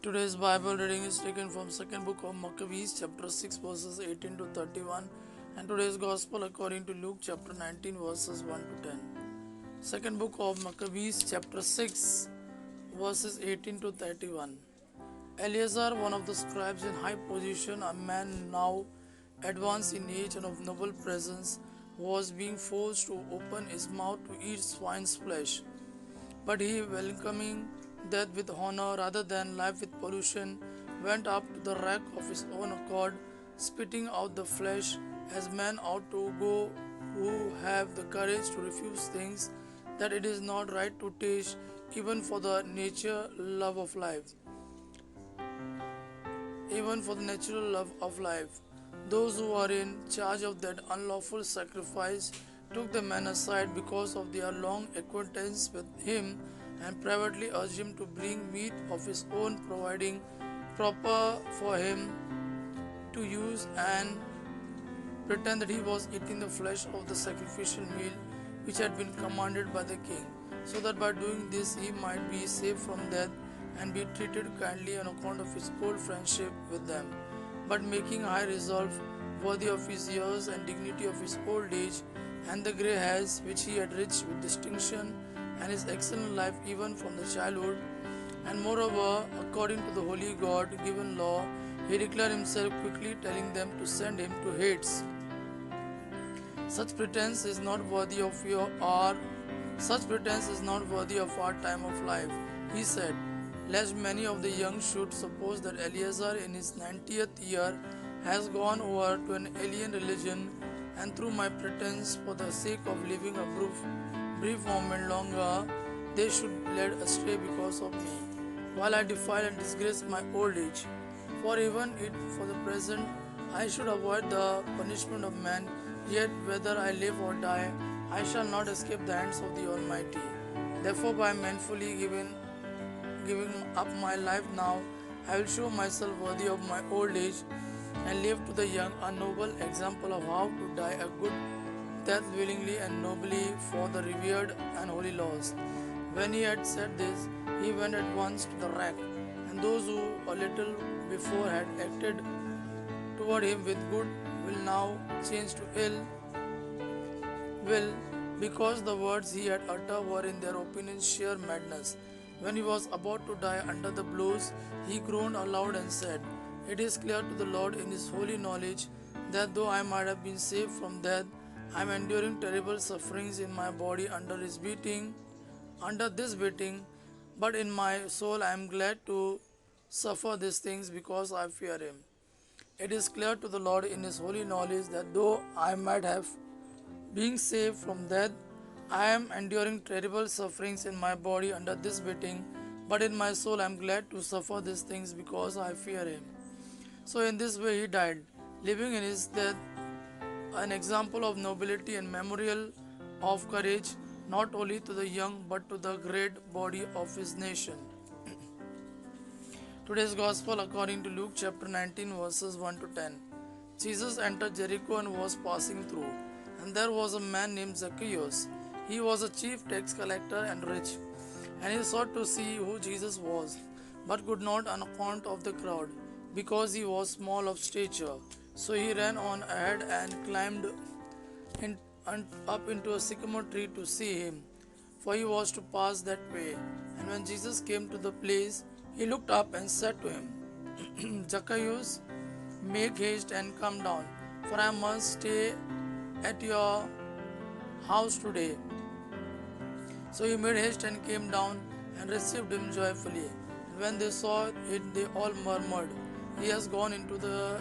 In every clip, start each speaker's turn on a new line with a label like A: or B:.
A: Today's Bible reading is taken from second book of Maccabees chapter 6 verses 18 to 31 and today's gospel according to Luke chapter 19 verses 1 to 10. Second book of Maccabees chapter 6 verses 18 to 31. Eleazar, one of the scribes in high position, a man now advanced in age and of noble presence, was being forced to open his mouth to eat swine's flesh. But he, welcoming death with honor rather than life with pollution, went up to the rack of his own accord, spitting out the flesh, as men ought to go who have the courage to refuse things that it is not right to taste, even for the nature love of life. Even for the natural love of life. Those who were in charge of that unlawful sacrifice took the man aside because of their long acquaintance with him and privately urged him to bring meat of his own, providing proper for him to use and pretend that he was eating the flesh of the sacrificial meal which had been commanded by the king, so that by doing this he might be saved from death and be treated kindly on account of his old friendship with them. But making high resolve, worthy of his years and dignity of his old age, and the grey hairs which he had rich with distinction, and his excellent life even from the childhood, and moreover, according to the holy God given law, he declared himself quickly, telling them to send him to Hades. Such pretense is not worthy of our time of life, he said, lest many of the young should suppose that Eleazar in his 90th year has gone over to an alien religion, and through my pretense, for the sake of living a brief moment longer, they should be led astray because of me, while I defile and disgrace my old age. For even if for the present I should avoid the punishment of man, yet whether I live or die, I shall not escape the hands of the Almighty. Therefore, by manfully giving up my life now, I will show myself worthy of my old age and leave to the young a noble example of how to die a good death willingly and nobly for the revered and holy laws. When he had said this, he went at once to the rack, and those who a little before had acted toward him with good will now change to ill will, because the words he had uttered were in their opinion sheer madness. When he was about to die under the blows, he groaned aloud and said, it is clear to the Lord in his holy knowledge that though I might have been saved from death, I am enduring terrible sufferings in my body under this beating, but in my soul I am glad to suffer these things because I fear him. It is clear to the Lord in his holy knowledge that though I might have been saved from death, I am enduring terrible sufferings in my body under this beating, but in my soul I am glad to suffer these things because I fear him. So in this way he died, leaving in his death an example of nobility and memorial of courage, not only to the young but to the great body of his nation. Today's Gospel according to Luke chapter 19 verses 1 to 10. Jesus entered Jericho and was passing through, and there was a man named Zacchaeus. He was a chief tax collector and rich, and he sought to see who Jesus was, but could not on account of the crowd, because he was small of stature. So he ran on ahead and climbed up into a sycamore tree to see him, for he was to pass that way. And when Jesus came to the place, he looked up and said to him, Zacchaeus, make haste and come down, for I must stay at your house today. So he made haste and came down and received him joyfully. And when they saw it, they all murmured, he has gone into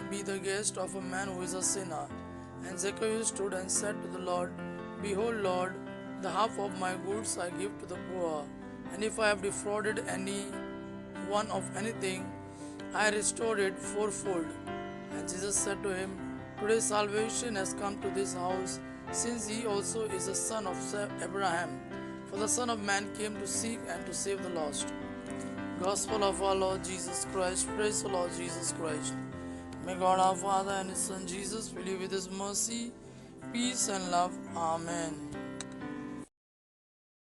A: be the guest of a man who is a sinner. And Zacchaeus stood and said to the Lord, behold, Lord, the half of my goods I give to the poor, and if I have defrauded any one of anything, I restore it fourfold. And Jesus said to him, today salvation has come to this house, since he also is a son of Abraham. For the Son of Man came to seek and to save the lost. Gospel of our Lord Jesus Christ. Praise the Lord Jesus Christ. May God our Father and His Son Jesus fill you with His mercy, peace and love. Amen.